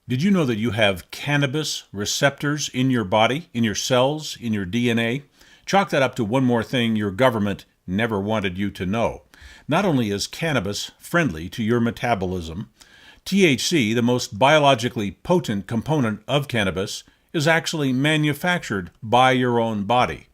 Did you know that you have cannabis receptors in your body, in your cells, in your DNA? Chalk that up to one more thing your government never wanted you to know. Not only is cannabis friendly to your metabolism, THC, the most biologically potent component of cannabis, is actually manufactured by your own body.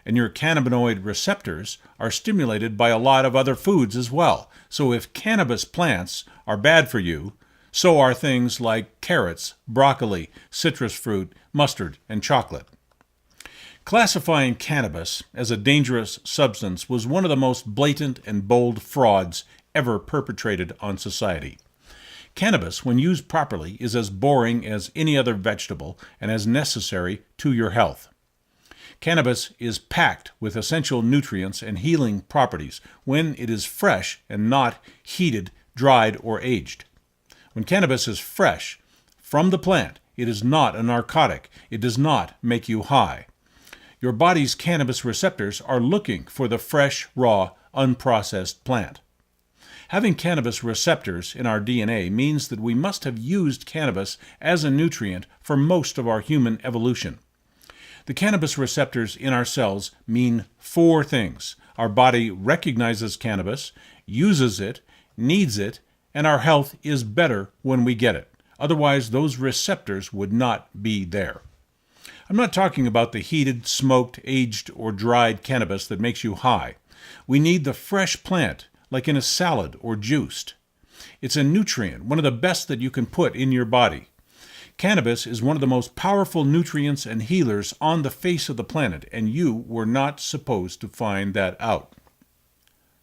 And your cannabinoid receptors are stimulated by a lot of other foods as well. So if cannabis plants are bad for you, so are things like carrots, broccoli, citrus fruit, mustard, and chocolate. Classifying cannabis as a dangerous substance was one of the most blatant and bold frauds ever perpetrated on society. Cannabis, when used properly, is as boring as any other vegetable and as necessary to your health. Cannabis is packed with essential nutrients and healing properties when it is fresh and not heated, dried, or aged. When cannabis is fresh from the plant, it is not a narcotic. It does not make you high. Your body's cannabis receptors are looking for the fresh, raw, unprocessed plant. Having cannabis receptors in our DNA means that we must have used cannabis as a nutrient for most of our human evolution. The cannabis receptors in our cells mean four things. Our body recognizes cannabis, uses it, needs it, and our health is better when we get it. Otherwise, those receptors would not be there. I'm not talking about the heated, smoked, aged, or dried cannabis that makes you high. We need the fresh plant, like in a salad or juiced. It's a nutrient, one of the best that you can put in your body. Cannabis is one of the most powerful nutrients and healers on the face of the planet, and you were not supposed to find that out.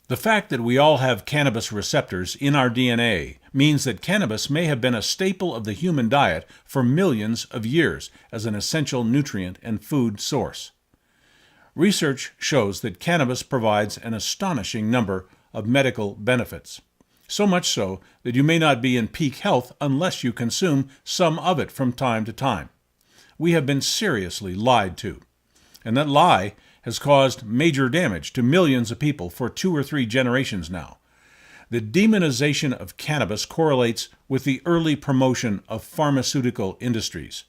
The fact that we all have cannabis receptors in our DNA means that cannabis may have been a staple of the human diet for millions of years as an essential nutrient and food source. Research shows that cannabis provides an astonishing number of medical benefits. So much so that you may not be in peak health unless you consume some of it from time to time. We have been seriously lied to. And that lie has caused major damage to millions of people for 2 or 3 generations now. The demonization of cannabis correlates with the early promotion of pharmaceutical industries,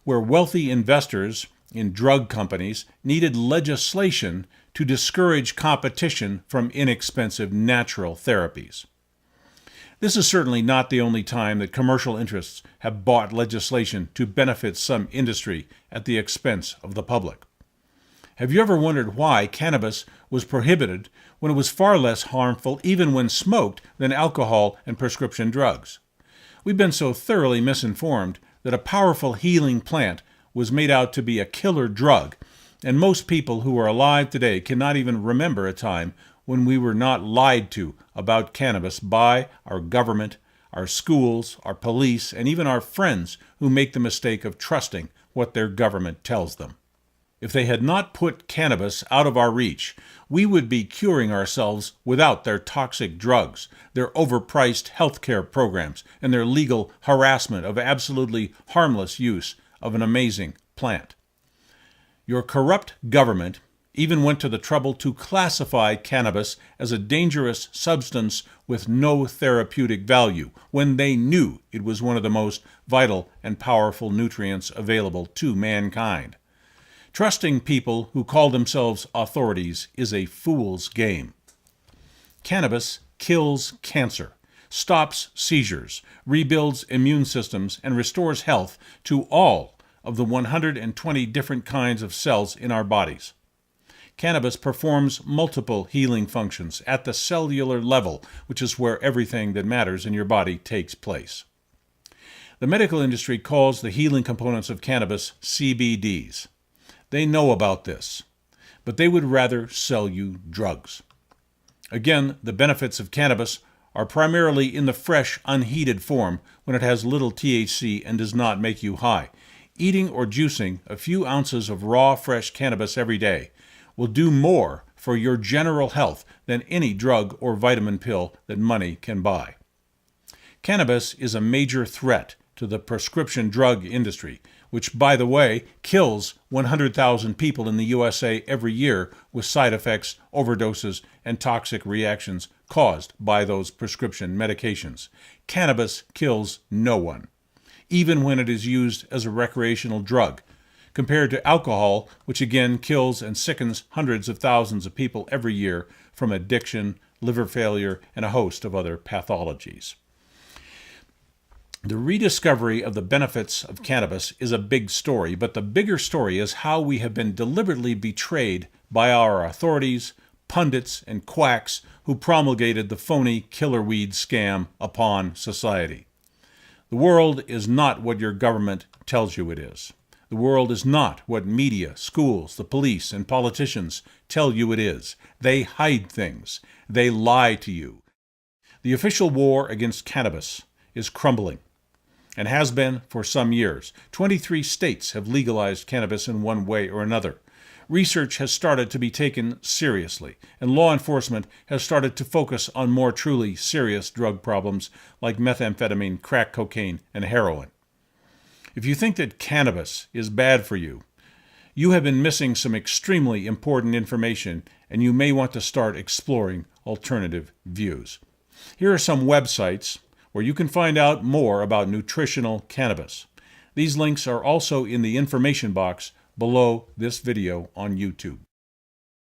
where wealthy investors in drug companies needed legislation to discourage competition from inexpensive natural therapies. This is certainly not the only time that commercial interests have bought legislation to benefit some industry at the expense of the public. Have you ever wondered why cannabis was prohibited when it was far less harmful, even when smoked, than alcohol and prescription drugs? We've been so thoroughly misinformed that a powerful healing plant was made out to be a killer drug, and most people who are alive today cannot even remember a time when we were not lied to about cannabis by our government, our schools, our police, and even our friends who make the mistake of trusting what their government tells them. If they had not put cannabis out of our reach, we would be curing ourselves without their toxic drugs, their overpriced healthcare programs, and their legal harassment of absolutely harmless use of an amazing plant. Your corrupt government even went to the trouble to classify cannabis as a dangerous substance with no therapeutic value when they knew it was one of the most vital and powerful nutrients available to mankind. Trusting people who call themselves authorities is a fool's game. Cannabis kills cancer, stops seizures, rebuilds immune systems, and restores health to all of the 120 different kinds of cells in our bodies. Cannabis performs multiple healing functions at the cellular level, which is where everything that matters in your body takes place. The medical industry calls the healing components of cannabis CBDs. They know about this, but they would rather sell you drugs. Again, the benefits of cannabis are primarily in the fresh, unheated form when it has little THC and does not make you high. Eating or juicing a few ounces of raw, fresh cannabis every day will do more for your general health than any drug or vitamin pill that money can buy. Cannabis is a major threat to the prescription drug industry, which, by the way, kills 100,000 people in the USA every year with side effects, overdoses, and toxic reactions caused by those prescription medications. Cannabis kills no one. even when it is used as a recreational drug, compared to alcohol, which again kills and sickens hundreds of thousands of people every year from addiction, liver failure, and a host of other pathologies. The rediscovery of the benefits of cannabis is a big story, but the bigger story is how we have been deliberately betrayed by our authorities, pundits, and quacks who promulgated the phony killer weed scam upon society. The world is not what your government tells you it is. The world is not what media, schools, the police, and politicians tell you it is. They hide things. They lie to you. The official war against cannabis is crumbling, and has been for some years. 23 states have legalized cannabis in one way or another. Research has started to be taken seriously, and law enforcement has started to focus on more truly serious drug problems like methamphetamine, crack cocaine, and heroin. If you think that cannabis is bad for you, you have been missing some extremely important information, and you may want to start exploring alternative views. Here are some websites where you can find out more about nutritional cannabis. These links are also in the information box below this video on YouTube.